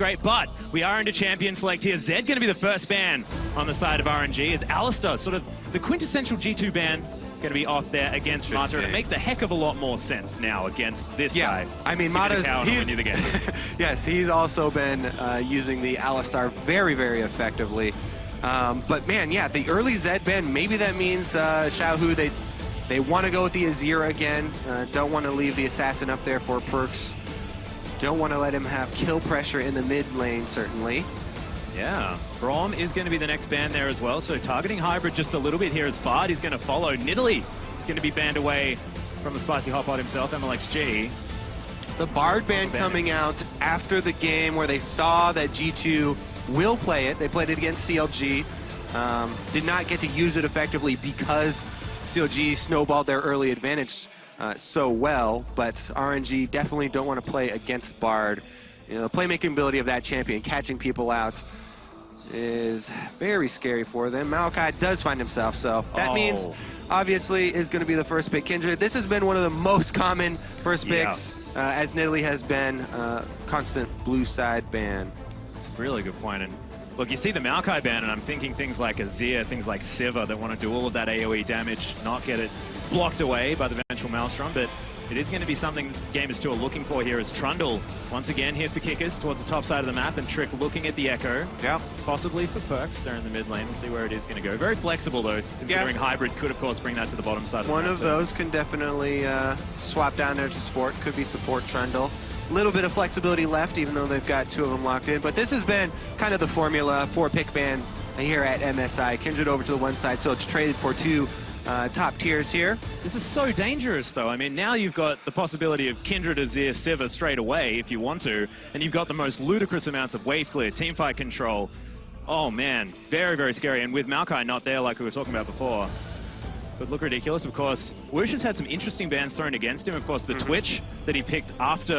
Great, but we are into champion select here. Zed going to be the first ban on the side of RNG as Alistar, sort of the quintessential G2 ban, going to be off there against Mata. And it makes a heck of a lot more sense now against this guy. I mean, Mata's, the game. yes, he's also been using the Alistar very, very effectively. But man, yeah, the early Zed ban, maybe that means xiohu, they want to go with the Azir again. Don't want to leave the assassin up there for PerkZ. Don't want to let him have kill pressure in the mid lane, certainly. Yeah, Braum is going to be the next ban there as well, so targeting Hybrid just a little bit here as Bard is going to follow. Nidalee is going to be banned away from the spicy hotpot himself, mlxg. The Bard ban coming out after the game where they saw that G2 will play it. They played it against CLG. Did not get to use it effectively because CLG snowballed their early advantage so well, but RNG definitely don't want to play against Bard. You know, the playmaking ability of that champion, catching people out, is very scary for them. Maokai does find himself, so that means, obviously, is going to be the first pick. Kindred, this has been one of the most common first picks, as Nidalee has been constant blue side ban. That's a really good point. And look, you see the Maokai ban, and I'm thinking things like Azir, things like Sivir that want to do all of that AoE damage, not get it blocked away by the eventual Maelstrom, but it is going to be something gamers 2 are looking for here as Trundle, once again here for Kikis towards the top side of the map, and Trick looking at the Ekko. Yeah. Possibly for PerkZ, they're in the mid lane. We'll see where it is going to go. Very flexible though, considering Hybrid could of course bring that to the bottom side of the map. One of those can definitely swap down there to support, could be support Trundle. Little bit of flexibility left, even though they've got 2 of them locked in. But this has been kind of the formula for pick ban here at MSI. Kindred over to the one side, so it's traded for 2 top tiers here. This is so dangerous though. I mean, now you've got the possibility of Kindred, Azir, Sivir straight away if you want to, and you've got the most ludicrous amounts of wave clear, teamfight control. Oh man, very, very scary. And with Maokai not there like we were talking about before, but look ridiculous. Of course, wuxx has had some interesting bans thrown against him. Of course, the Twitch that he picked after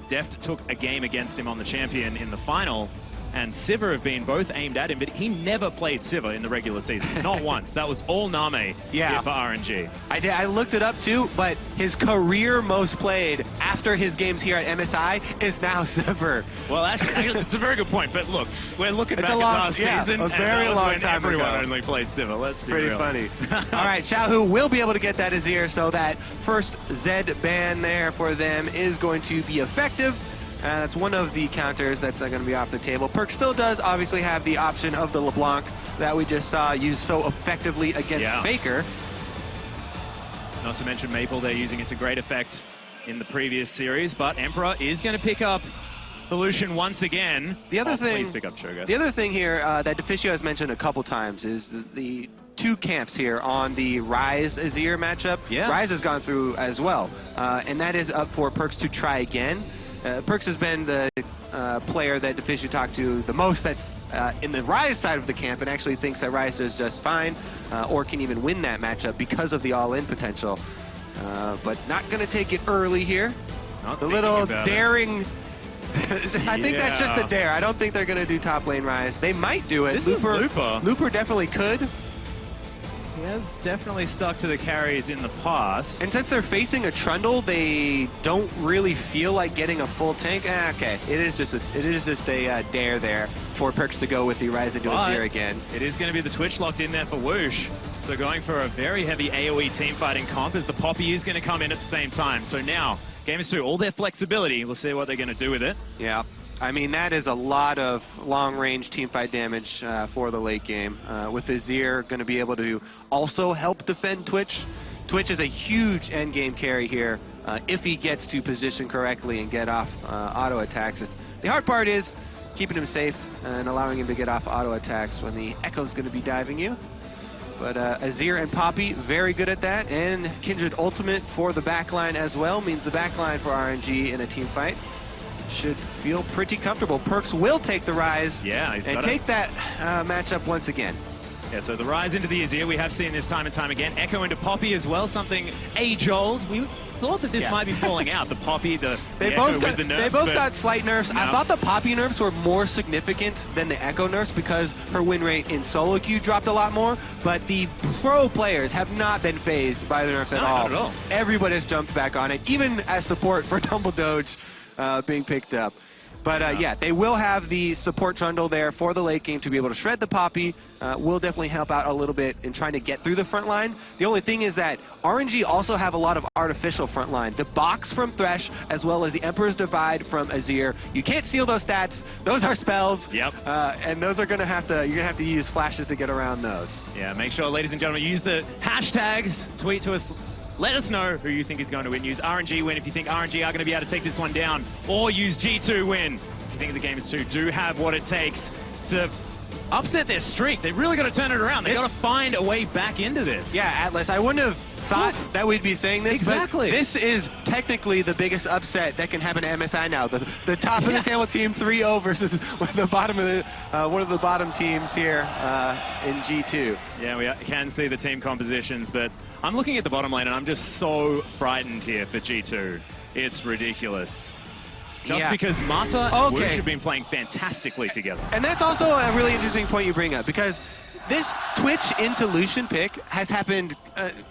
Deft took a game against him on the champion in the final, and Sivir have been both aimed at him, but he never played Sivir in the regular season. Not once. That was all Name here for RNG. I looked it up too, but his career most played after his games here at MSI is now Sivir. Well, actually it's a very good point, but look, we're looking back at last season, a very long time everyone ago. only played Sivir. Let's be pretty real. Funny. All right, xiohu will be able to get that Azir, so that first Zed ban there for them is going to be effective. That's one of the counters that's not going to be off the table. PerkZ still does obviously have the option of the LeBlanc that we just saw used so effectively against Faker. Not to mention Maple, they're using it to great effect in the previous series, but Emperor is going to pick up the Lucian once again. The other thing, please pick up Cho'Gath. The other thing here that Deficio has mentioned a couple times is the 2 camps here on the Ryze Azir matchup. Ryze has gone through as well, and that is up for PerkZ to try again. PerkZ has been the player that Deficio talked to the most that's in the Ryze side of the camp, and actually thinks that Ryze does just fine or can even win that matchup because of the all-in potential. But not going to take it early here. The little daring... I think that's just a dare. I don't think they're going to do top lane Ryze. They might do it. This is Looper. Looper definitely could. He has definitely stuck to the carries in the past. And since they're facing a Trundle, they don't really feel like getting a full tank. Okay, it is just a dare there for PerkZ to go with the Ryze into Azir again. It is going to be the Twitch locked in there for wuxx. So going for a very heavy AoE teamfighting comp as the Poppy is going to come in at the same time. So now, gamers 2, all their flexibility, we'll see what they're going to do with it. Yeah. I mean, that is a lot of long-range teamfight damage for the late game. With Azir going to be able to also help defend Twitch. Twitch is a huge endgame carry here if he gets to position correctly and get off auto attacks. The hard part is keeping him safe and allowing him to get off auto attacks when the Ekko's going to be diving you. But Azir and Poppy, very good at that. And Kindred ultimate for the backline as well means the backline for RNG in a team fight should feel pretty comfortable. PerkZ will take the Ryze and take that matchup once again. Yeah, so the Ryze into the Azir, we have seen this time and time again. Ekko into Poppy as well, something age-old. We thought that this might be falling out. The Poppy, the Ekko with the nerfs. They both got slight nerfs. No. I thought the Poppy nerfs were more significant than the Ekko nerfs because her win rate in solo queue dropped a lot more, but the pro players have not been phased by the nerfs at all. Not at all. Everybody has jumped back on it, even as support for Tumble Doge being picked up. But yeah, they will have the support Trundle there for the late game to be able to shred the Poppy. Will definitely help out a little bit in trying to get through the front line. The only thing is that RNG also have a lot of artificial front line. The box from Thresh, as well as the Emperor's Divide from Azir. You can't steal those stats. Those are spells. Yep. And those are gonna have to, you're gonna have to use flashes to get around those. Yeah, make sure, ladies and gentlemen, use the hashtags, tweet to us. Let us know who you think is going to win. Use RNG win if you think RNG are going to be able to take this one down, or use G2 win if you think the Games 2 do have what it takes to upset their streak. They've really got to turn it around. They've got to find a way back into this. Yeah, Atlus, I wouldn't have thought that we'd be saying this, exactly. But this is technically the biggest upset that can happen to MSI now. The top of the table team 3-0 versus the bottom of the one of the bottom teams here in G2. Yeah, we can see the team compositions, but I'm looking at the bottom lane and I'm just so frightened here for G2. It's ridiculous. Just because Mata and wuxx have been playing fantastically together. And that's also a really interesting point you bring up, because this Twitch into Lucian pick has happened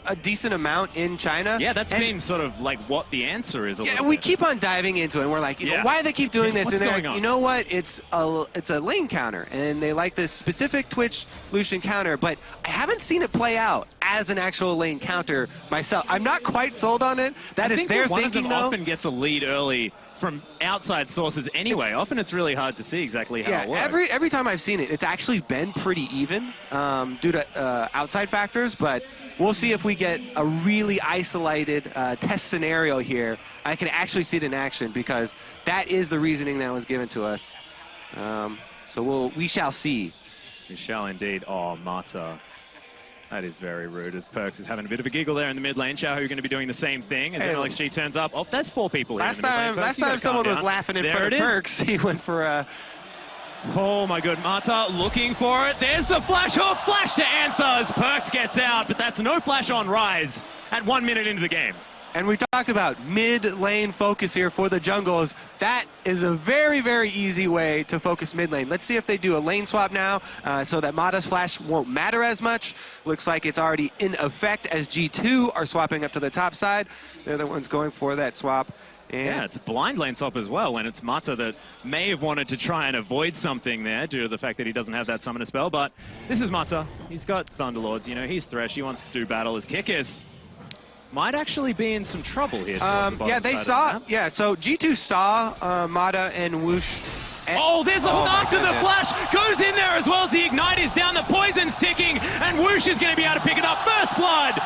a decent amount in China. Yeah, that's been sort of like what the answer is. Yeah, we keep on diving into it, and we're like, you know, why do they keep doing this? What's and going on? You know what? It's a lane counter, and they like this specific Twitch Lucian counter, but I haven't seen it play out as an actual lane counter myself. I'm not quite sold on it. That is their thinking, though. One of them often gets a lead early from outside sources anyway. Often it's really hard to see exactly how it works. Every time I've seen it, it's actually been pretty even due to outside factors, but we'll see if we get a really isolated test scenario here. I can actually see it in action, because that is the reasoning that was given to us. So we shall see. We shall indeed. Oh, Mata. That is very rude, as PerkZ is having a bit of a giggle there in the mid lane. xiohu going to be doing the same thing as mlxg turns up. Oh, there's 4 people here. Last time someone was laughing in front of PerkZ, he went for a... Oh my good, Mata looking for it. There's the flash. Oh, flash to answer as PerkZ gets out, but that's no flash on Ryze at 1 minute into the game. And we talked about mid-lane focus here for the jungles. That is a very, very easy way to focus mid-lane. Let's see if they do a lane swap now so that Mata's flash won't matter as much. Looks like it's already in effect as G2 are swapping up to the top side. They're the ones going for that swap. And yeah, it's a blind lane swap as well, when it's Mata that may have wanted to try and avoid something there due to the fact that he doesn't have that summoner spell. But this is Mata. He's got Thunderlords. You know, he's Thresh. He wants to do battle as Kikis. Might actually be in some trouble here. Yeah, they saw. Yeah, so G2 saw Mata and wuxx. Oh, there's the hook after the flash. Goes in there as well as the ignite is down. The poison's ticking, and wuxx is going to be able to pick it up. First blood,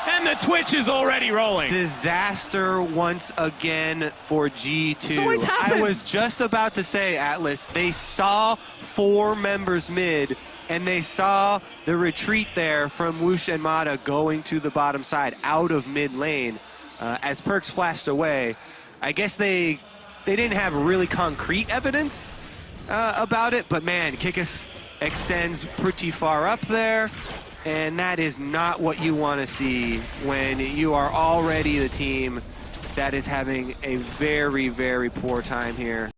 and the Twitch is already rolling. Disaster once again for G2. This always happens. I was just about to say, Atlus, they saw 4 members mid, and they saw the retreat there from wuxx and Mata going to the bottom side out of mid lane as PerkZ flashed away. I guess they didn't have really concrete evidence about it, but man, Kikis extends pretty far up there, and that is not what you want to see when you are already the team that is having a very, very poor time here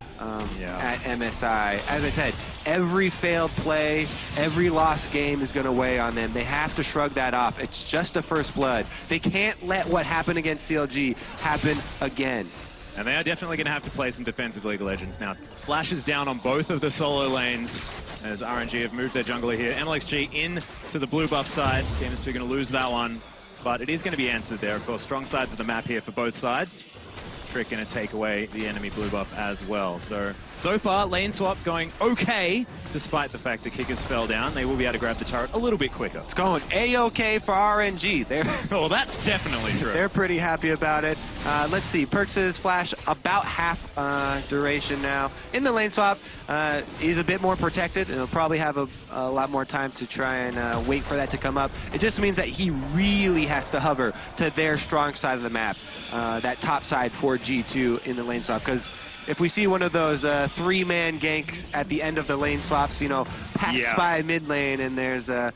at MSI. As I said, every failed play, every lost game is going to weigh on them. They have to shrug that off. It's just a first blood. They can't let what happened against CLG happen again. And they are definitely going to have to play some defensive League of Legends now. Flashes down on both of the solo lanes as RNG have moved their jungler here. mlxg in to the blue buff side. Games 2 going to lose that one, but it is going to be answered there. Of course, strong sides of the map here for both sides. Trick going to take away the enemy blue buff as well. So far, lane swap going okay, despite the fact that Kikis fell down. They will be able to grab the turret a little bit quicker. It's going A-OK for RNG. Oh, that's definitely true. They're pretty happy about it. Let's see, PerkZ's flash about half duration now. In the lane swap, he's a bit more protected, and he'll probably have a lot more time to try and wait for that to come up. It just means that he really has to hover to their strong side of the map, that top side for G2 in the lane swap, because if we see one of those 3-man ganks at the end of the lane swaps, you know, pass by mid lane and there's a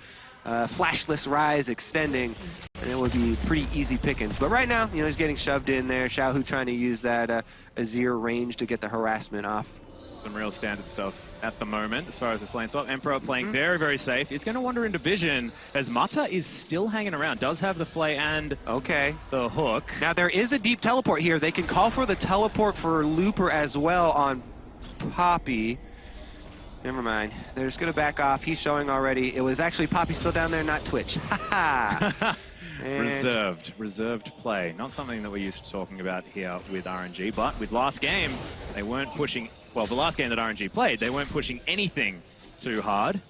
flashless Ryze extending, and it would be pretty easy pickings. But right now, you know, he's getting shoved in there. xiohu trying to use that Azir range to get the harassment off. Some real standard stuff at the moment as far as this lane swap. Emperor playing very, very safe. He's going to wander into vision as Mata is still hanging around. Does have the flay and the hook. Now there is a deep teleport here. They can call for the teleport for Looper as well on Poppy. Never mind. They're just going to back off. He's showing already. It was actually Poppy still down there, not Twitch. Ha-ha! Reserved play. Not something that we're used to talking about here with RNG, but with last game, they weren't pushing, well, the last game that RNG played, they weren't pushing anything too hard.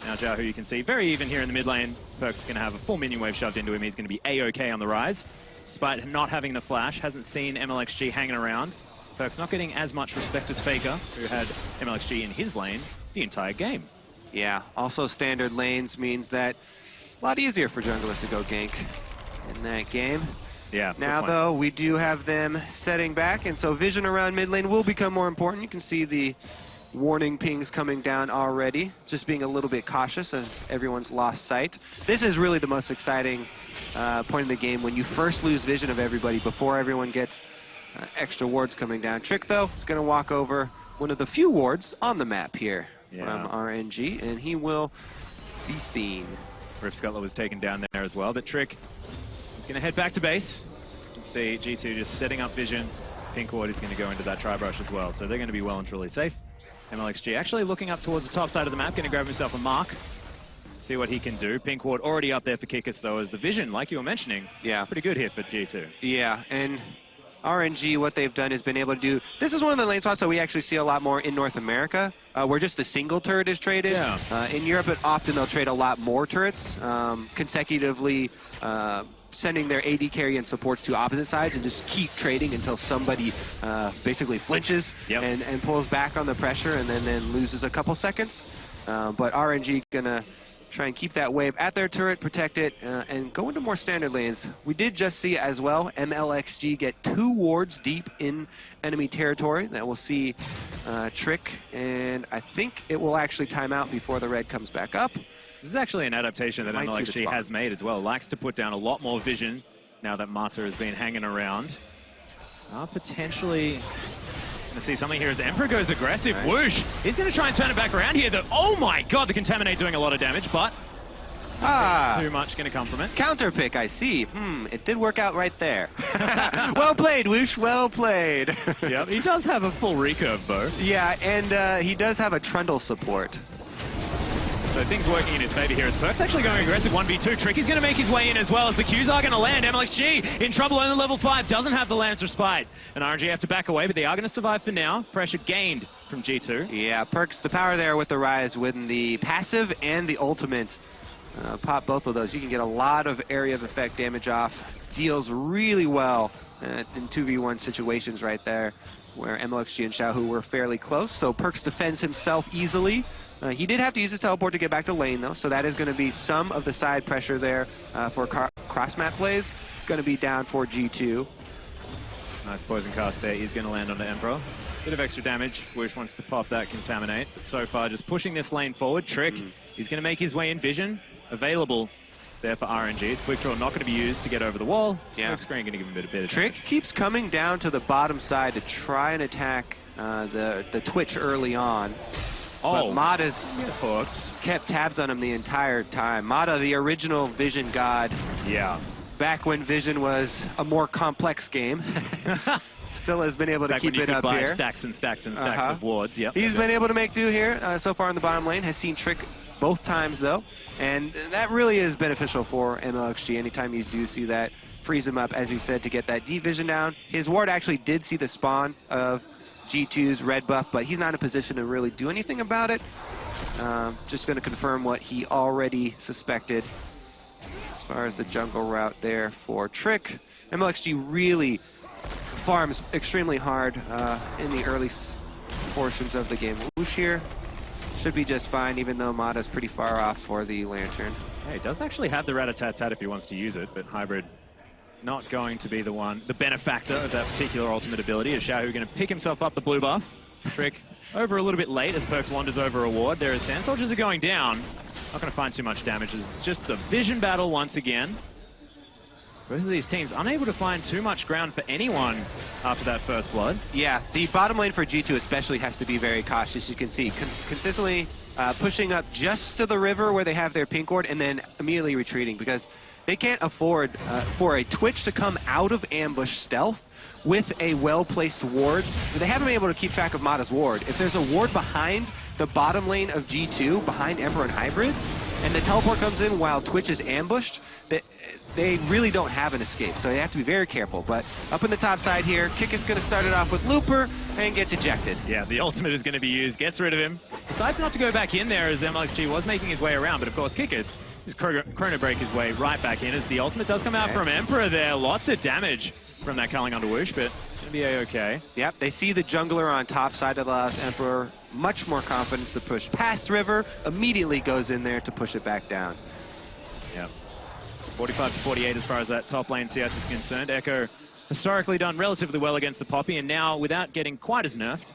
Now xiohu, you can see, very even here in the mid lane. PerkZ is going to have a full minion wave shoved into him. He's going to be A-OK on the Ryze. Despite not having the flash, hasn't seen mlxg hanging around. PerkZ not getting as much respect as Faker, who had mlxg in his lane the entire game. Yeah, also standard lanes means that a lot easier for junglers to go gank in that game. Yeah. Now, though, we do have them setting back, and so vision around mid lane will become more important. You can see the warning pings coming down already, just being a little bit cautious as everyone's lost sight. This is really the most exciting point in the game, when you first lose vision of everybody before everyone gets extra wards coming down. Trick, though, is going to walk over one of the few wards on the map here from RNG, and he will be seen. Rift Scuttler was taken down there as well, but Trick is going to head back to base. You can see G2 just setting up vision. Pink Ward is going to go into that tri-brush as well, so they're going to be well and truly safe. mlxg actually looking up towards the top side of the map, going to grab himself a mark. See what he can do. Pink Ward already up there for Kikis, though, as the vision, like you were mentioning, pretty good here for G2. Yeah, and RNG, what they've done is been able to do, this is one of the lane swaps that we actually see a lot more in North America, where just a single turret is traded. Yeah. In Europe, often they'll trade a lot more turrets, consecutively sending their AD carry and supports to opposite sides and just keep trading until somebody basically flinches and pulls back on the pressure and then loses a couple seconds. But RNG gonna try and keep that wave at their turret, protect it, and go into more standard lanes. We did just see as well mlxg get 2 wards deep in enemy territory. That will see Trick, and I think it will actually time out before the red comes back up. This is actually an adaptation that mlxg has made as well. Likes to put down a lot more vision now that Mata has been hanging around. Potentially going to see something here as Emperor goes aggressive. Right. Whoosh! He's going to try and turn it back around here. Oh my god, the Contaminate doing a lot of damage, but too much going to come from it. Counter pick, I see. It did work out right there. Well played, Whoosh. Well played. Yep, he does have a full recurve bow. Yeah, and he does have a Trundle support. So things working in his favor here as PerkZ actually going aggressive 1v2. Trick is going to make his way in as well as the Qs are going to land. mlxg in trouble, only level 5, doesn't have the Lance Respite. And RNG have to back away, but they are going to survive for now. Pressure gained from G2. Yeah, PerkZ, the power there with the Ryze, with the passive and the ultimate. Pop both of those. You can get a lot of area of effect damage off. Deals really well in 2v1 situations right there, where mlxg and xiohu were fairly close. So PerkZ defends himself easily. He did have to use his teleport to get back to lane, though, so that is going to be some of the side pressure there for cross-map plays. Going to be down for G2. Nice poison cast there. He's going to land on the Emperor. Bit of extra damage. Whoosh wants to pop that Contaminate, but so far just pushing this lane forward. Trick, he's going to make his way in vision. Available there for RNG. His quick draw not going to be used to get over the wall. Smoke screen going to give him a bit of damage. Trick keeps coming down to the bottom side to try and attack the Twitch early on. But Mata's kept tabs on him the entire time. Mata, the original Vision god. Yeah. Back when Vision was a more complex game. Still has been able to keep it up here. Stacks and stacks and stacks of wards. Yep. He's been able to make do here so far in the bottom lane. Has seen Trick both times, though. And that really is beneficial for mlxg. Anytime you do see that, frees him up, as you said, to get that deep vision down. His ward actually did see the spawn of G2's red buff, but he's not in a position to really do anything about it. Just going to confirm what he already suspected as far as the jungle route there for Trick. mlxg really farms extremely hard in the early portions of the game. Whoosh here should be just fine, even though Mata's pretty far off for the Lantern. Yeah, he does actually have the Rat-a-tat-tat if he wants to use it, but Hybrid not going to be the benefactor of that particular ultimate ability. Is xiohu going to pick himself up the blue buff. Trick over a little bit late as PerkZ wanders over a ward. There as Sand Soldiers are going down. Not going to find too much damage. It's just the vision battle once again. Both of these teams unable to find too much ground for anyone after that first blood. Yeah, the bottom lane for G2 especially has to be very cautious. You can see consistently pushing up just to the river where they have their pink ward and then immediately retreating, because they can't afford for a Twitch to come out of ambush stealth with a well-placed ward. They haven't been able to keep track of Mata's ward. If there's a ward behind the bottom lane of G2, behind Emperor and Hybrid, and the teleport comes in while Twitch is ambushed, they really don't have an escape, so they have to be very careful. But up in the top side here, Kikis going to start it off with Looper and gets ejected. Yeah, the ultimate is going to be used, gets rid of him. Decides not to go back in there as mlxg was making his way around, but of course Kikis is chrono break his way right back in as the ultimate does come out from Emperor there. Lots of damage from that culling onto wuxx, but it's going to be a-okay. Yep, they see the jungler on top side that allows Emperor much more confidence to push past River, immediately goes in there to push it back down. Yep. 45 to 48 as far as that top lane CS is concerned. Ekko historically done relatively well against the Poppy, and now without getting quite as nerfed,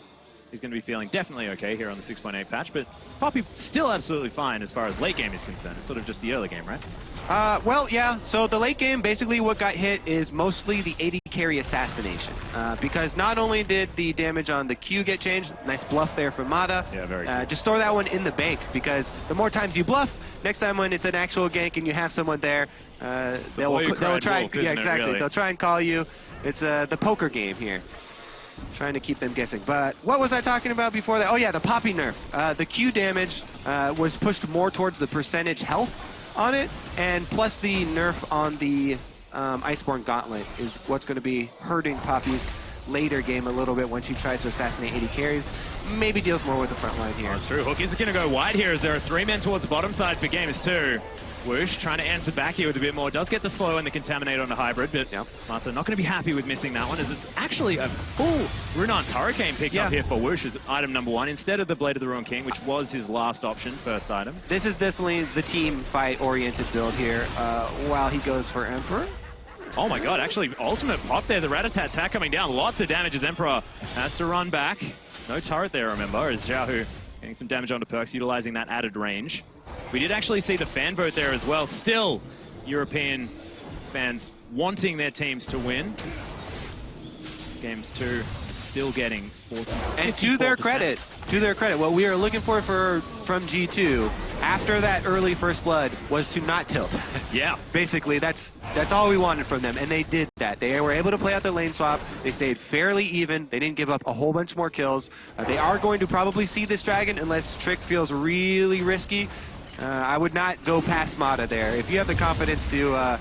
he's going to be feeling definitely okay here on the 6.8 patch, but Poppy still absolutely fine as far as late game is concerned. It's sort of just the early game, right? Well, yeah, so the late game, basically what got hit is mostly the AD carry assassination. Because not only did the damage on the Q get changed, nice bluff there from Mata. Yeah, very good. Just store that one in the bank, because the more times you bluff, next time when it's an actual gank and you have someone there, they'll try, wolf, yeah, exactly. Really? They'll try and call you. It's the poker game here. Trying to keep them guessing. But what was I talking about before that? Oh yeah, the Poppy nerf. The Q damage was pushed more towards the percentage health on it, and plus the nerf on the Iceborne Gauntlet is what's going to be hurting Poppy's later game a little bit when she tries to assassinate AD carries. Maybe deals more with the front line here. Oh, that's true. Hook is going to go wide here as there are 3 men towards the bottom side for games 2. wuxx trying to answer back here with a bit more. Does get the slow and the contaminate on the hybrid, but Mata not going to be happy with missing that one, as it's actually a full Runar's Hurricane picked up here for wuxx as item number 1 instead of the Blade of the Ruined King, which was his last option, first item. This is definitely the team fight oriented build here while he goes for Emperor. Oh my god, actually ultimate pop there, the rat-a-tat-tat coming down. Lots of damage as Emperor has to run back. No turret there, remember, as xiohu getting some damage onto PerkZ, utilizing that added range. We did actually see the fan vote there as well. Still, European fans wanting their teams to win. This game's 2 still getting 40. And to their credit, what we are looking for from G2 after that early first blood was to not tilt. Yeah. Basically, that's all we wanted from them, and they did that. They were able to play out the lane swap. They stayed fairly even. They didn't give up a whole bunch more kills. They are going to probably see this dragon unless Trick feels really risky. I would not go past Mata there. If you have the confidence to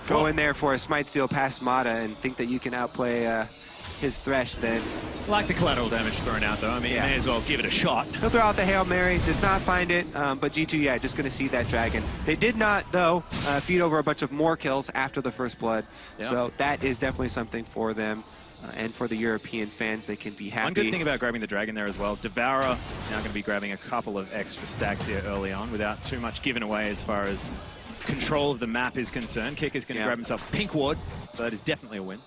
go in there for a Smite Steal past Mata and think that you can outplay his Thresh, then... Like the collateral damage thrown out, though. I mean, you may as well give it a shot. He'll throw out the Hail Mary, does not find it, but G2, yeah, just going to see that dragon. They did not, though, feed over a bunch of more kills after the first blood, so that is definitely something for them. And for the European fans, they can be happy. One good thing about grabbing the dragon there as well, Devourer now going to be grabbing a couple of extra stacks here early on without too much given away as far as control of the map is concerned. Kick is going to grab himself Pink Ward, so that is definitely a win.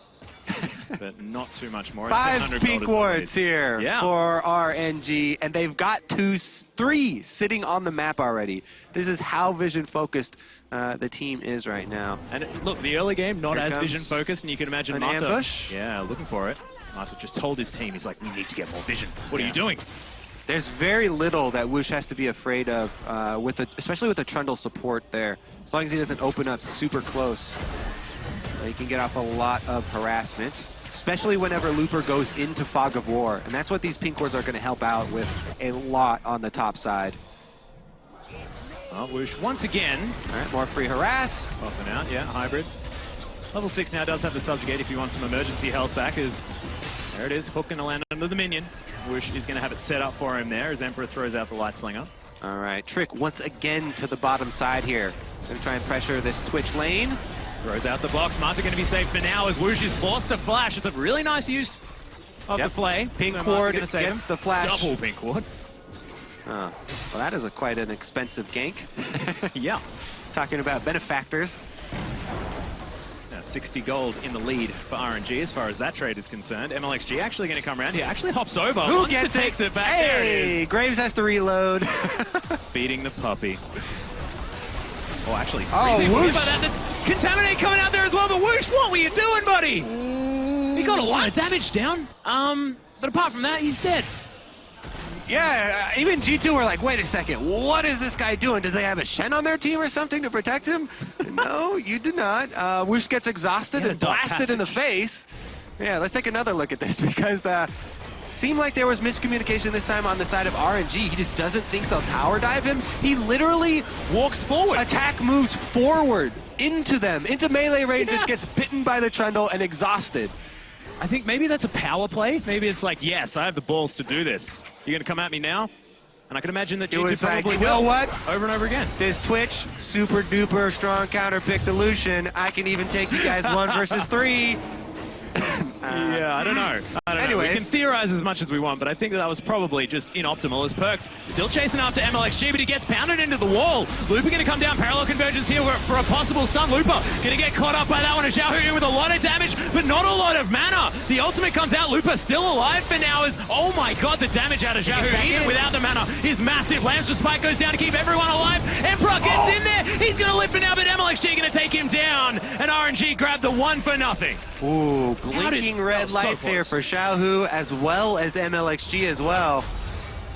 But not too much more. 5 pink wards here for RNG, and they've got 3 sitting on the map already. This is how vision focused the team is right now. And look, the early game not as vision focused, and you can imagine Mata. Ambush. Yeah, looking for it. Mata just told his team, he's like, we need to get more vision. What are you doing? There's very little that wuxx has to be afraid of, especially with the Trundle support there. As long as he doesn't open up super close. So he can get off a lot of harassment, especially whenever Looper goes into Fog of War. And that's what these pink wards are going to help out with a lot on the top side. Well, wuxx once again. All right, more free harass. Popping out, hybrid. Level 6 now does have the subjugate if you want some emergency health back, as there it is, hook going to land under the minion. wuxx is going to have it set up for him there as Emperor throws out the Light Slinger. All right, Trick once again to the bottom side here. Going to try and pressure this Twitch lane. Throws out the box. Mata going to be safe for now as wuxx is forced to flash. It's a really nice use of the flay. Pink ward gets the flash. Double pink ward. Well, that is quite an expensive gank. Yeah. Talking about benefactors. 60 gold in the lead for RNG as far as that trade is concerned. mlxg actually going to come around here. Actually hops over. Who gets it? Takes it back. Hey, there it is. Graves has to reload. Feeding the puppy. Oh, actually. wuxx. The Contaminate coming out there as well, but wuxx, what were you doing, buddy? He got a lot of damage down. But apart from that, he's dead. Yeah, even G2 were like, wait a second, what is this guy doing? Does they have a Shen on their team or something to protect him? No, you do not. wuxx gets exhausted and blasted in the face. Yeah, let's take another look at this because seemed like there was miscommunication this time on the side of RNG. He just doesn't think they'll tower dive him. He literally walks forward. Attack moves forward into them, into melee range, and gets bitten by the Trundle and exhausted. I think maybe that's a power play. Maybe it's like, yes, I have the balls to do this. You're going to come at me now? And I can imagine that G2 probably you know what? Over and over again. This Twitch, super duper strong counter pick the Lucian. I can even take you guys 1 versus 3. Yeah, I don't know. Anyways. We can theorize as much as we want, but I think that was probably just inoptimal as PerkZ still chasing after mlxg, but he gets pounded into the wall. Looper going to come down, parallel convergence here for a possible stun. Looper going to get caught up by that one. xiohu with a lot of damage, but not a lot of mana. The ultimate comes out. Looper still alive for now as, oh my god, the damage out of xiohu, even without the mana, is massive. Lamb's spike goes down to keep everyone alive. Emperor gets in there. He's going to live for now, but mlxg going to take him down. And RNG grabbed the 1 for nothing. Ooh, blinking red lights here for xiohu as well as mlxg as well.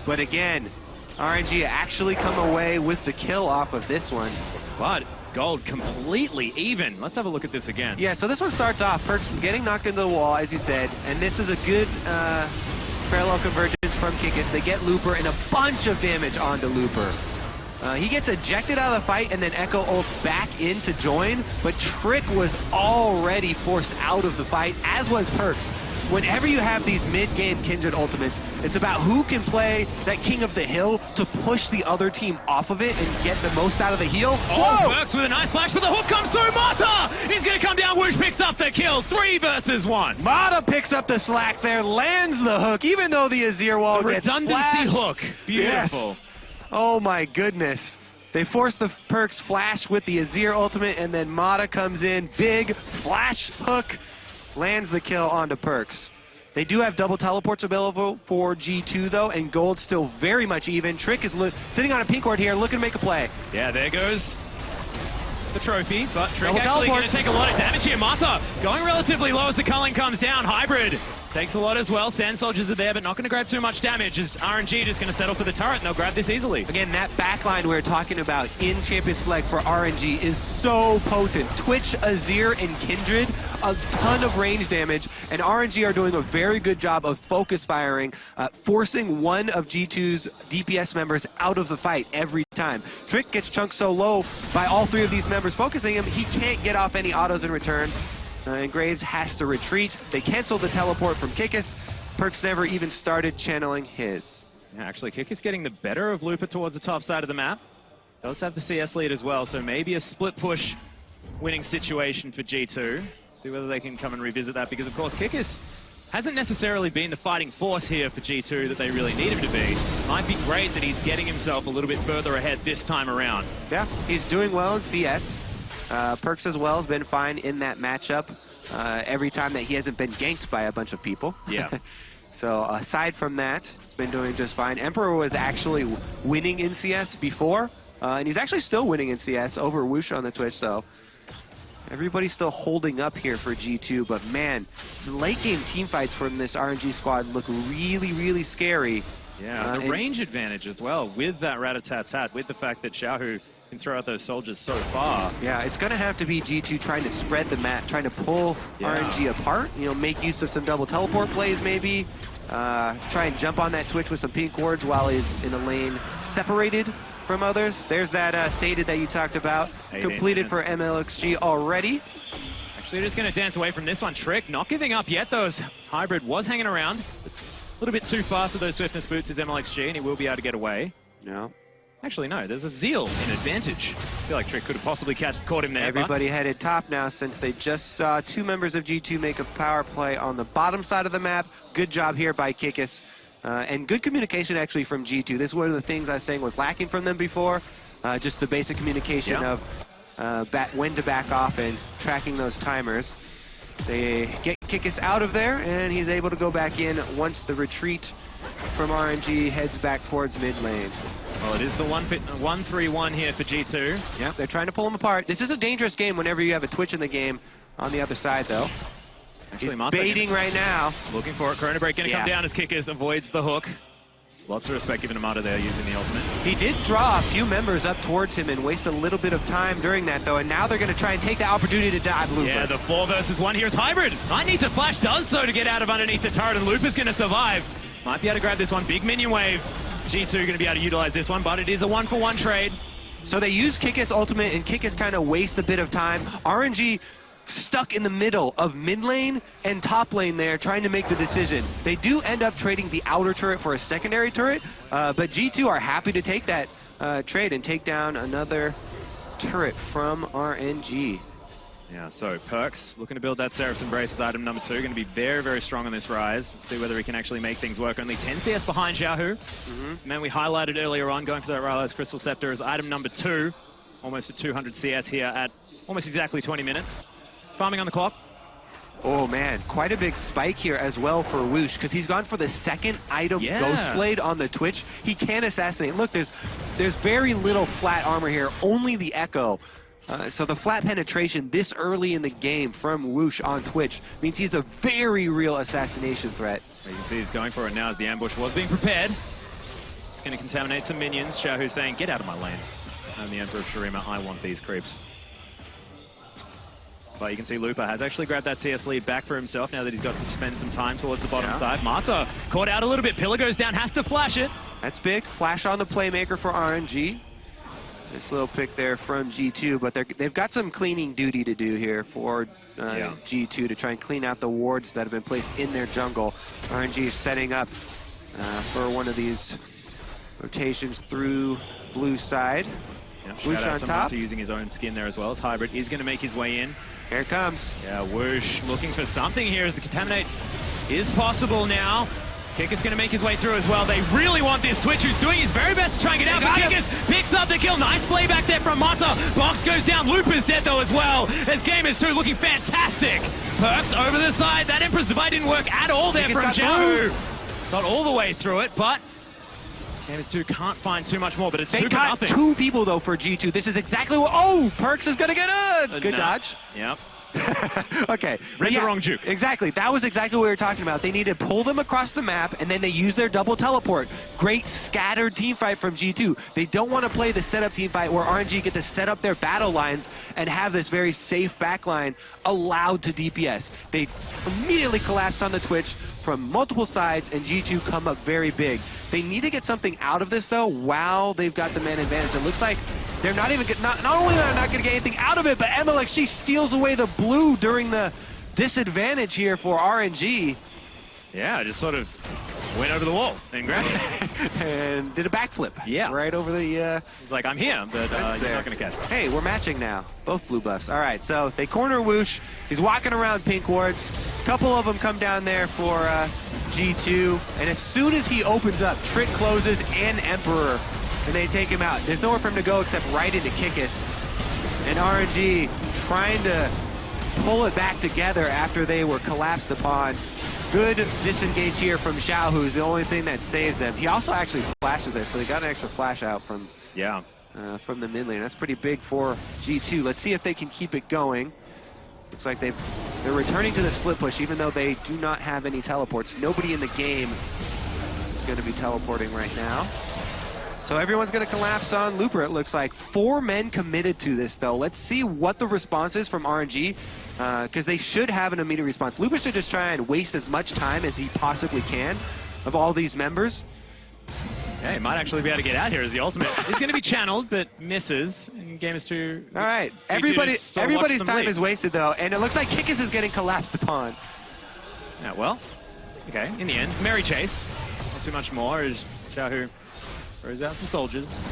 But again, RNG actually come away with the kill off of this one. But gold completely even. Let's have a look at this again. Yeah, so this one starts off, PerkZ getting knocked into the wall, as you said, and this is a good parallel convergence from Kikis. They get Looper and a bunch of damage onto Looper. He gets ejected out of the fight, and then Ekko ults back in to join, but Trick was already forced out of the fight, as was PerkZ. Whenever you have these mid-game Kindred ultimates, it's about who can play that King of the Hill to push the other team off of it and get the most out of the heal. Oh, PerkZ with a nice flash, but the hook comes through. Mata! He's going to come down. wuxx picks up the kill. 3 versus 1. Mata picks up the slack there, lands the hook, even though the Azir wall gets redundancy hook. Beautiful. Yes. Oh my goodness. They force the PerkZ flash with the Azir ultimate, and then Mata comes in, big flash hook, lands the kill onto PerkZ. They do have double teleports available for G2 though, and gold's still very much even. Trick is sitting on a pink ward here, looking to make a play. Yeah, there goes the trophy, but Trick actually going to take a lot of damage here. Mata going relatively low as the culling comes down. Hybrid takes a lot as well. Sand Soldiers are there, but not going to grab too much damage as RNG just going to settle for the turret, and they'll grab this easily. Again, that backline we were talking about in Champion Select for RNG is so potent. Twitch, Azir, and Kindred, a ton of range damage, and RNG are doing a very good job of focus firing, forcing one of G2's DPS members out of the fight every time. Trick gets chunked so low by all 3 of these members focusing him, he can't get off any autos in return. And Graves has to retreat. They cancel the teleport from Kikis. PerkZ never even started channeling his. Yeah, actually, Kikis getting the better of Looper towards the top side of the map. Does have the CS lead as well, so maybe a split push winning situation for G2. See whether they can come and revisit that, because of course Kikis hasn't necessarily been the fighting force here for G2 that they really need him to be. Might be great that he's getting himself a little bit further ahead this time around. Yeah, he's doing well in CS. PerkZ as well has been fine in that matchup every time that he hasn't been ganked by a bunch of people. Yeah. So aside from that, he's been doing just fine. Emperor was actually winning in CS before, and he's actually still winning in CS over wuxx on the Twitch, so everybody's still holding up here for G2, but man, the late game team fights from this RNG squad look really, really scary. Yeah, the range advantage as well with that rat-a-tat-tat, with the fact that xiohu can throw out those soldiers so far. Yeah, it's going to have to be G2 trying to spread the map, trying to pull RNG apart, you know, make use of some double teleport plays maybe, try and jump on that Twitch with some pink wards while he's in a lane separated from others. There's that sated that you talked about, completed for mlxg already. Actually, just going to dance away from this one. Trick not giving up yet, though. Hybrid was hanging around. A little bit too fast with those swiftness boots is mlxg, and he will be able to get away. Yeah. Actually, no, there's a Zeal in advantage. I feel like Trick could have possibly caught him there. Everybody headed top now since they just saw 2 members of G2 make a power play on the bottom side of the map. Good job here by Kikis. And good communication actually from G2. This is one of the things I was saying was lacking from them before. Just the basic communication of when to back off and tracking those timers. They get Kikis out of there, and he's able to go back in once the retreat from RNG heads back towards mid lane. Well, it is the 1-3-1 here for G2. Yeah, they're trying to pull him apart. This is a dangerous game whenever you have a Twitch in the game. On the other side, though. Actually, he's baiting right now. Looking for it. Corona Break going to come down as Kikis avoids the hook. Lots of respect given to Mata there using the ultimate. He did draw a few members up towards him and waste a little bit of time during that, though, and now they're going to try and take the opportunity to dive Looper. Yeah, the 4 versus 1 here is Hybrid. Might need to flash, does so to get out of underneath the turret, and Looper's going to survive. Might be able to grab this one. Big minion wave. G2 going to be able to utilize this one, but it is a 1-for-1 trade. So they use Kikis ultimate, and Kikis kind of wastes a bit of time. RNG stuck in the middle of mid lane and top lane there, trying to make the decision. They do end up trading the outer turret for a secondary turret, but G2 are happy to take that trade and take down another turret from RNG. Yeah, so PerkZ looking to build that Seraph's Embrace as item number 2. Going to be very, very strong on this Ryze. See whether he can actually make things work. Only 10 CS behind xiohu. Man, we highlighted earlier on, going for that Ryze Crystal Scepter as item number 2. Almost a 200 CS here at almost exactly 20 minutes. Farming on the clock. Oh man, quite a big spike here as well for wuxx, because he's gone for the second item Ghost Blade on the Twitch. He can assassinate. Look, there's very little flat armor here, only the Ekko. So the flat penetration this early in the game from wuxx on Twitch means he's a very real assassination threat. You can see he's going for it now as the ambush was being prepared. Just going to contaminate some minions. xiohu saying, get out of my lane. I'm the Emperor of Shurima, I want these creeps. But you can see Looper has actually grabbed that CS lead back for himself now that he's got to spend some time towards the bottom side. Mata caught out a little bit. Pillar goes down, has to flash it. That's big. Flash on the playmaker for RNG. Nice little pick there from G2, but they've got some cleaning duty to do here for G2 to try and clean out the wards that have been placed in their jungle. RNG is setting up for one of these rotations through blue side. Wuxx on top. Using his own skin there as well as Hybrid is going to make his way in. Here it comes. Yeah, wuxx looking for something here as the contaminate is possible now. Kikis is going to make his way through as well. They really want this. Twitch who's doing his very best to try and get out, but Kikis picks up the kill. Nice play back there from Mata. Box goes down. Looper's dead though as well. As Gamers 2 looking fantastic. PerkZ over the side. That Emperor's Divide didn't work at all there from xiohu. Got all the way through it, but Gamers 2 can't find too much more, but it's 2 for nothing. They got 2 people though for G2. This is exactly what, PerkZ is going to get a good dodge. Yep. Okay. Read the wrong juke. Exactly. That was exactly what we were talking about. They need to pull them across the map, and then they use their double teleport. Great scattered team fight from G2. They don't want to play the setup team fight where RNG get to set up their battle lines and have this very safe backline allowed to DPS. They immediately collapse on the Twitch from multiple sides, and G2 come up very big. They need to get something out of this, though, while they've got the man advantage. It looks like they're not even not only are they not going to get anything out of it, but mlxg steals away the blue during the disadvantage here for RNG. Yeah, just sort of went over the wall and grabbed it. And did a backflip. Yeah. Right over the... He's like, I'm here, but you're not going to catch me. Hey, we're matching now. Both blue buffs. All right, so they corner wuxx. He's walking around pink wards. A couple of them come down there for G2. And as soon as he opens up, Trick closes and Emperor. And they take him out. There's nowhere for him to go except right into Kikis. And RNG trying to pull it back together after they were collapsed upon. Good disengage here from xiohu, who's the only thing that saves them. He also actually flashes there, so they got an extra flash out from the mid lane. That's pretty big for G2. Let's see if they can keep it going. Looks like they're returning to the split push, even though they do not have any teleports. Nobody in the game is going to be teleporting right now. So everyone's going to collapse on Looper, it looks like. 4 men committed to this, though. Let's see what the response is from RNG, because they should have an immediate response. Looper should just try and waste as much time as he possibly can of all these members. Yeah, he might actually be able to get out here as the ultimate. He's going to be channeled, but misses. And Gamers 2... All right, everybody's time is wasted, though, and it looks like Kikis is getting collapsed upon. Yeah, well, okay, in the end, merry chase. Not too much more as xiohu throws out some soldiers.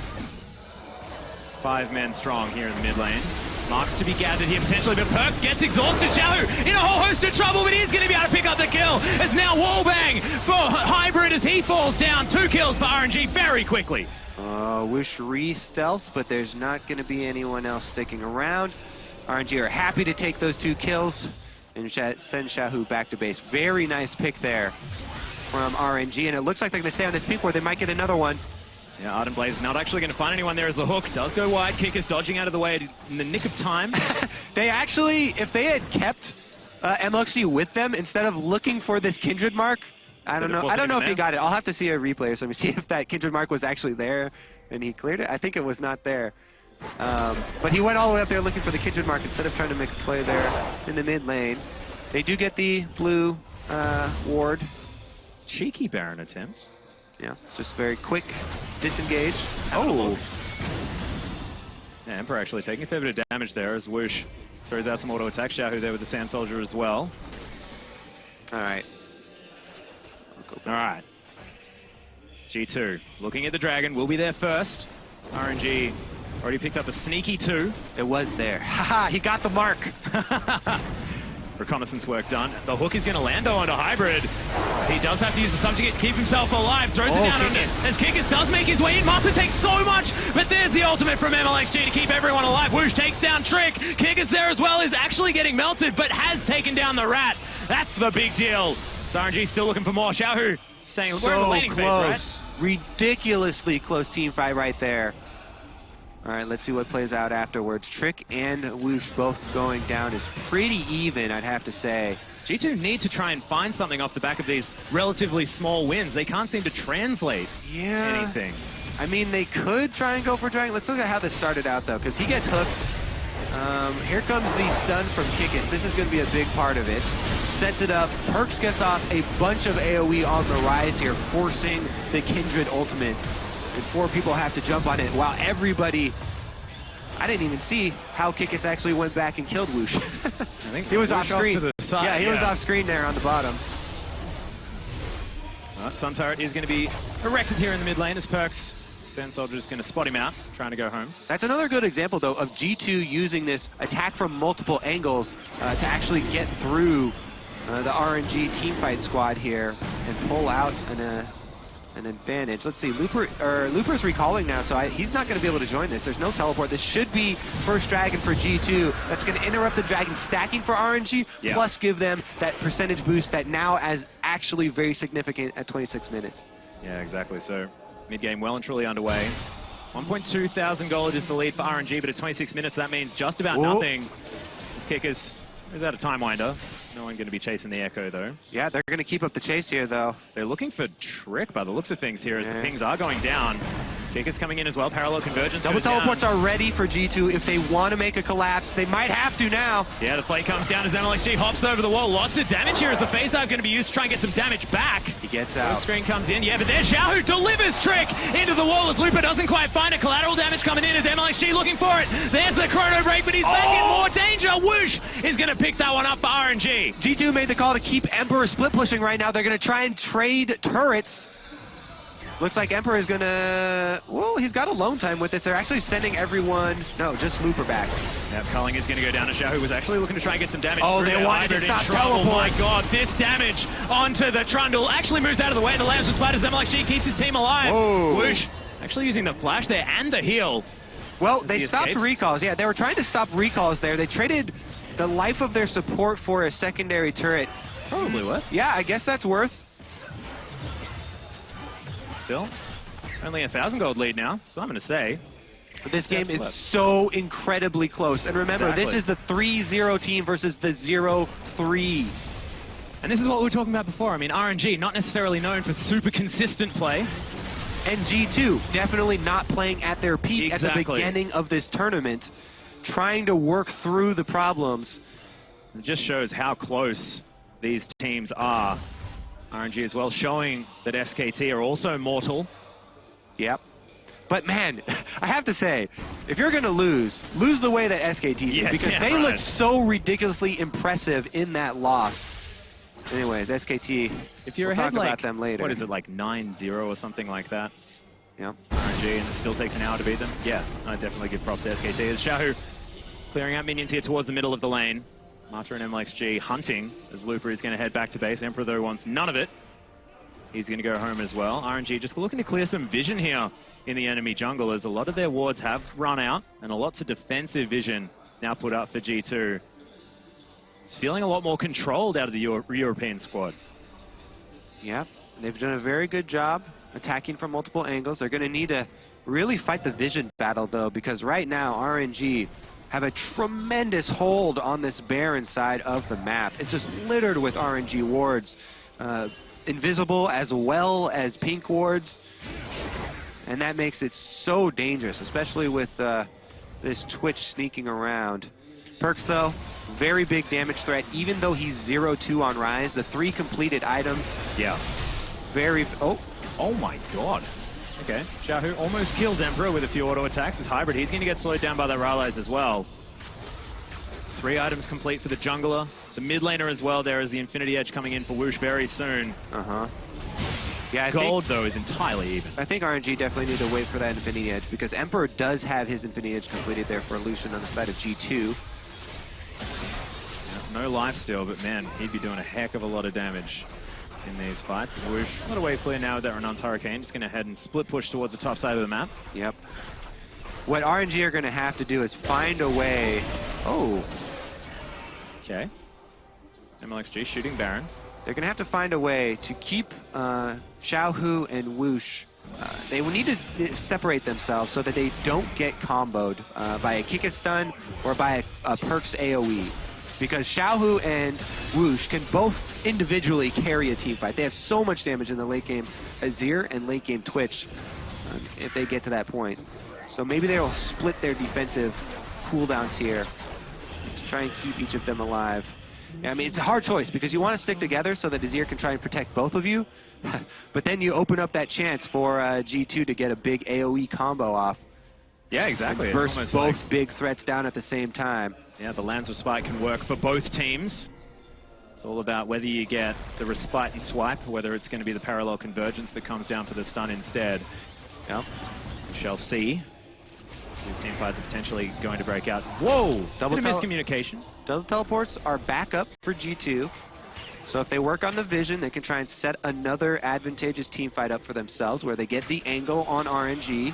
5 men strong here in the mid lane. Marks to be gathered here potentially, but PerkZ gets exhausted. xiohu in a whole host of trouble, but he's going to be able to pick up the kill. It's now wallbang for Hybrid as he falls down. 2 kills for RNG very quickly. wuxx re-stealths, but there's not going to be anyone else sticking around. RNG are happy to take those 2 kills and send xiohu back to base. Very nice pick there from RNG, and it looks like they're going to stay on this pink ward. They might get another one. Yeah, Ardent Blaze not actually going to find anyone there as the hook does go wide. Kikis dodging out of the way in the nick of time. They actually, if they had kept mlxg with them instead of looking for this Kindred mark, I don't know. I don't know if he got it. I'll have to see a replay, so let me see if that Kindred mark was actually there and he cleared it. I think it was not there. But he went all the way up there looking for the Kindred mark instead of trying to make a play there in the mid lane. They do get the blue ward. Cheeky Baron attempt. Yeah, just very quick disengage. Oh! Yeah, Emperor actually taking a fair bit of damage there as wuxx throws out some auto attack. xiohu there with the Sand Soldier as well. All right. All right. G2 looking at the dragon. Will be there first. RNG already picked up a sneaky 2. It was there. Haha, he got the mark. Reconnaissance work done. The hook is going to land though onto Hybrid. He does have to use the subjugate to keep himself alive. Throws it down on it as Kikis does make his way in. Master takes so much, but there's the ultimate from mlxg to keep everyone alive. wuxx takes down Trick. Kikis there as well is actually getting melted, but has taken down the rat. That's the big deal. So RNG still looking for more. xiohu saying we're in the laning phase, right? Ridiculously close team fight right there. All right, let's see what plays out afterwards. Trick and wuxx both going down is pretty even, I'd have to say. G2 need to try and find something off the back of these relatively small wins. They can't seem to translate anything. I mean, they could try and go for dragon. Let's look at how this started out, though, because he gets hooked. Here comes the stun from Kikis. This is going to be a big part of it. Sets it up. PerkZ gets off a bunch of AoE on the Ryze here, forcing the Kindred ultimate. And 4 people have to jump on it, while everybody... I didn't even see how Kikis actually went back and killed wuxx. I think he was off screen. To the side, yeah, he was off screen there on the bottom. Well, Sun Turret is going to be erected here in the mid lane as PerkZ. Sand Soldier is going to spot him out, trying to go home. That's another good example, though, of G2 using this attack from multiple angles to actually get through the RNG teamfight squad here and pull out an advantage. Let's see, Looper's recalling now, so he's not going to be able to join this. There's no teleport. This should be first dragon for G2. That's going to interrupt the dragon stacking for RNG, plus give them that percentage boost that now is actually very significant at 26 minutes. Yeah, exactly. So mid-game well and truly underway. 1.2 thousand gold is the lead for RNG, but at 26 minutes, that means just about nothing. This Kikis is out of Time Winder. No one going to be chasing the Ekko, though. Yeah, they're going to keep up the chase here, though. They're looking for Trick by the looks of things here as the pings are going down. Kikis coming in as well. Parallel convergence. Double teleports are ready for G2 if they want to make a collapse. They might have to now. Yeah, the play comes down as mlxg hops over the wall. Lots of damage here as the phase dive going to be used to try and get some damage back. He gets out. Screen comes in. Yeah, but there's xiohu delivers Trick into the wall as Looper doesn't quite find it. Collateral damage coming in as mlxg looking for it. There's the chrono break, but he's back in more danger. wuxx is going to pick that one up for RNG. G2 made the call to keep Emperor split pushing right now. They're going to try and trade turrets. Looks like Emperor is going to... Well, he's got alone time with this. They're actually sending everyone... No, just Looper back. Yep, Culling is going to go down to xiohu, was actually looking to try and get some damage. Oh, they wanted to stop teleports. Oh my god, this damage onto the Trundle actually moves out of the way. The lands with spiders. mlxg keeps his team alive. wuxx actually using the flash there and the heal. Well, they stopped recalls. Yeah, they were trying to stop recalls there. They traded the life of their support for a secondary turret. Probably worth. Yeah, I guess that's worth. Still, only 1,000 gold lead now, so I'm going to say. But this game is so incredibly close. And remember, this is the 3-0 team versus the 0-3. And this is what we were talking about before. I mean, RNG, not necessarily known for super consistent play. And G2, definitely not playing at their peak at the beginning of this tournament, trying to work through the problems. It just shows how close these teams are. RNG as well, showing that SKT are also mortal. Yep. But man, I have to say, if you're going to lose the way that SKT did, because they looked so ridiculously impressive in that loss. Anyways, SKT, if you're we'll ahead talk about them later. What is it, like 9-0 or something like that? Yeah. RNG, and it still takes an hour to beat them? Yeah, I'd definitely give props to SKT. As xiohu clearing out minions here towards the middle of the lane. Mata and mlxg hunting as Looper is going to head back to base. Emperor, though, wants none of it. He's going to go home as well. RNG just looking to clear some vision here in the enemy jungle, as a lot of their wards have run out and a lots of defensive vision now put up for G2. It's feeling a lot more controlled out of the European squad. Yeah, they've done a very good job attacking from multiple angles. They're going to need to really fight the vision battle, though, because right now RNG have a tremendous hold on this Baron side of the map. It's just littered with RNG wards. invisible as well as pink wards. And that makes it so dangerous, especially with this Twitch sneaking around. PerkZ, though, very big damage threat, even though he's 0-2 on Ryze. The 3 completed items. Yeah. Very... Oh my god. Okay, xiohu almost kills Emperor with a few auto attacks. His hybrid, he's going to get slowed down by the Ryze as well. 3 items complete for the jungler. The mid laner as well. There is the Infinity Edge coming in for wuxx very soon. Yeah, Gold, though, is entirely even. I think RNG definitely need to wait for that Infinity Edge, because Emperor does have his Infinity Edge completed there for Lucian on the side of G2. Yeah, no life steal, but man, he'd be doing a heck of a lot of damage in these fights. wuxx, a lot of wave clear now with that Renan's Hurricane. Just going to head and split push towards the top side of the map. Yep. What RNG are going to have to do is find a way... Oh. Okay. mlxg shooting Baron. They're going to have to find a way to keep xiohu and wuxx. They will need to separate themselves so that they don't get comboed by a Kikis stun or by a PerkZ AoE. Because xiohu and wuxx can both individually carry a team fight. They have so much damage in the late game Azir and late game Twitch if they get to that point. So maybe they'll split their defensive cooldowns here to try and keep each of them alive. I mean, it's a hard choice because you want to stick together so that Azir can try and protect both of you, but then you open up that chance for G2 to get a big AoE combo off. Yeah, exactly. Burst both like big threats down at the same time. Yeah, the Lance Respite can work for both teams. It's all about whether you get the Respite and Swipe, whether it's going to be the Parallel Convergence that comes down for the stun instead. Yep. We shall see. These team fights are potentially going to break out. Whoa! Double miscommunication. Double teleports are back up for G2. So if they work on the vision, they can try and set another advantageous team fight up for themselves where they get the angle on RNG.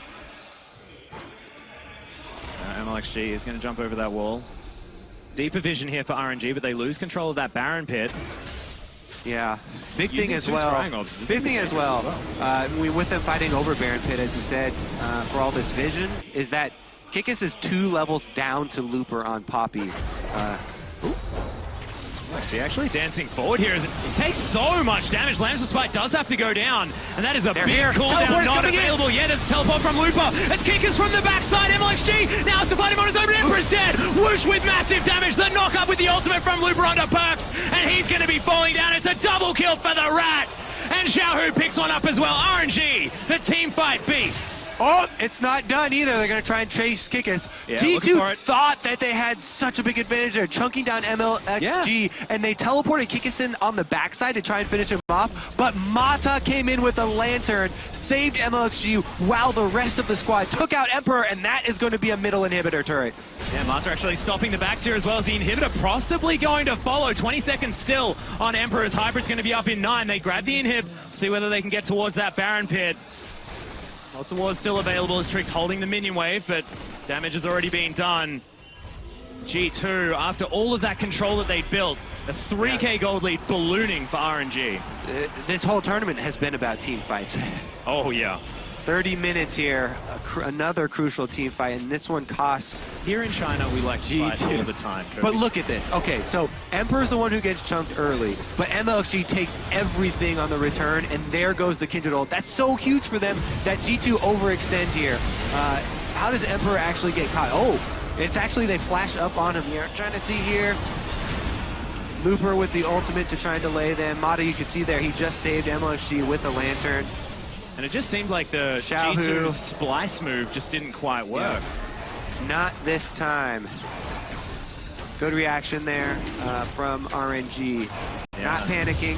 mlxg is going to jump over that wall. Deeper vision here for RNG, but they lose control of that Baron pit. Yeah, big thing as well. Big thing as well. With them fighting over Baron pit, as you said, for all this vision, is that Kikis is 2 levels down to Looper on Poppy. Actually dancing forward here. It takes so much damage. Lamb's Respite does have to go down, and that is a big cooldown not available yet. It's teleport from Looper. It's Kikis from the backside. mlxg now has to fight him on his own, but Emperor's dead. wuxx with massive damage. The knock up with the ultimate from Looper onto PerkZ, and he's going to be falling down. It's a double kill for the Rat. And xiohu picks one up as well. RNG, the team fight beasts. Oh, it's not done either. They're going to try and chase Kikis. Yeah, G2 thought that they had such a big advantage there, chunking down mlxg, and they teleported Kikis in on the backside to try and finish him off. But Mata came in with a lantern, saved mlxg, while the rest of the squad took out Emperor, and that is going to be a middle inhibitor turret. Yeah, Mata actually stopping the backs here as well as the inhibitor possibly going to follow. 20 seconds still on Emperor's hybrid's going to be up in 9. They grab the inhib, see whether they can get towards that Baron pit. Lots of wards still available as Trick's holding the minion wave, but damage has already been done. G2, after all of that control that they built, a 3k gold lead ballooning for RNG. This whole tournament has been about team fights. Oh, yeah. 30 minutes here, another crucial team fight, and this one costs... Here in China, we like to fight all the time. But look at this. Okay, so Emperor's the one who gets chunked early, but mlxg takes everything on the return, and there goes the Kindred ult. That's so huge for them that G2 overextend here. How does Emperor actually get caught? Oh, it's actually they flash up on him here. Trying to see here. Looper with the ultimate to try and delay them. Mata, you can see there, he just saved mlxg with the lantern. And it just seemed like the G2 splice move just didn't quite work. Yeah. Not this time. Good reaction there from RNG. Yeah. Not panicking.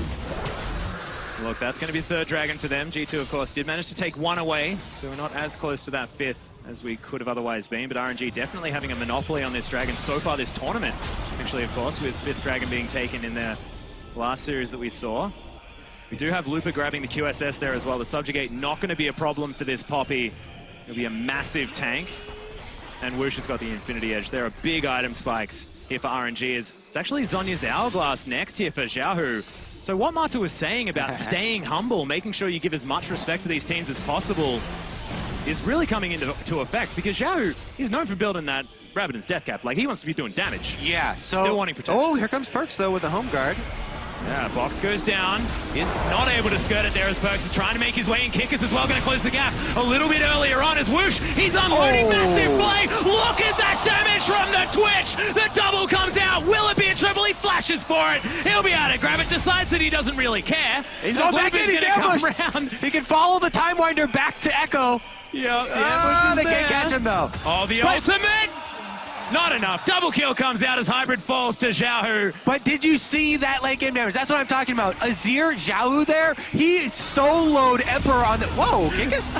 Look, that's going to be third dragon for them. G2, of course, did manage to take one away, so we're not as close to that 5th as we could have otherwise been, but RNG definitely having a monopoly on this dragon so far this tournament. Actually, of course, with 5th dragon being taken in the last series that we saw. We do have Looper grabbing the QSS there as well. The Subjugate not going to be a problem for this Poppy. It'll be a massive tank. And wuxx has got the Infinity Edge. There are big item spikes here for RNG. It's actually Zhonya's Hourglass next here for xiohu. So what Mata was saying about staying humble, making sure you give as much respect to these teams as possible, is really coming into effect. Because xiohu, he's known for building that Rabbidan's Death Cap. Like, he wants to be doing damage. Yeah, so... Still wanting protection. Oh, here comes PerkZ, though, with the home guard. Yeah, box goes down. Is not able to skirt it there as PerkZ is trying to make his way in. Kikis as well, going to close the gap a little bit earlier on as wuxx. He's unloading massive play. Look at that damage from the Twitch. The double comes out. Will it be a triple? He flashes for it. He'll be able to grab it. Decides that he doesn't really care. He's going back in. He's ambushed. He can follow the Time Winder back to Ekko. Yeah, they can't catch him though. Oh, the ultimate. Not enough. Double kill comes out as Hybrid falls to xiohu. But did you see that late game damage? That's what I'm talking about. Azir, xiohu there, he soloed Emperor on the... Whoa, Kikis?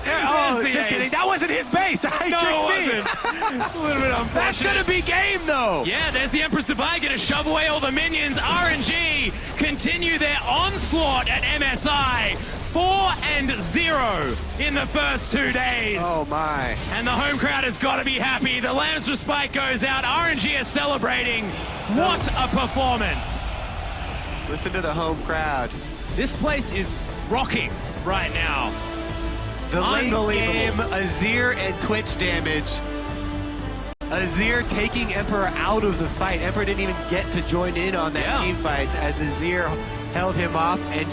Oh, just kidding. That wasn't his base. He tricked me. A little bit unfortunate. That's going to be game, though. Yeah, there's the Empress Divine going to shove away all the minions. RNG continue their onslaught at MSI. 4-0 in the first 2 days. Oh my. And the home crowd has got to be happy. The Lamb's Respite goes out. RNG is celebrating. What a performance. Listen to the home crowd. This place is rocking right now. The late game Azir and Twitch damage. Azir taking Emperor out of the fight. Emperor didn't even get to join in on that team fight as Azir held him off, and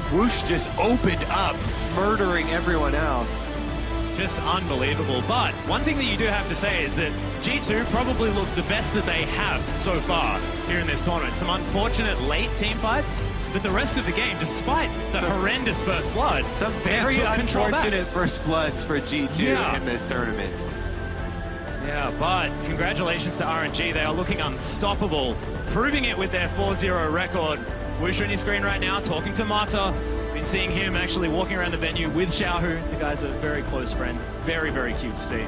wuxx just opened up, murdering everyone else. Just unbelievable. But one thing that you do have to say is that G2 probably looked the best that they have so far here in this tournament. Some unfortunate late team fights, but the rest of the game, despite the horrendous first blood, some very unfortunate first bloods for G2 in this tournament. Yeah, but congratulations to RNG. They are looking unstoppable, proving it with their 4-0 record. wuxx on your screen right now, talking to Mata. Been seeing him actually walking around the venue with xiohu. The guys are very close friends. It's very, very cute to see.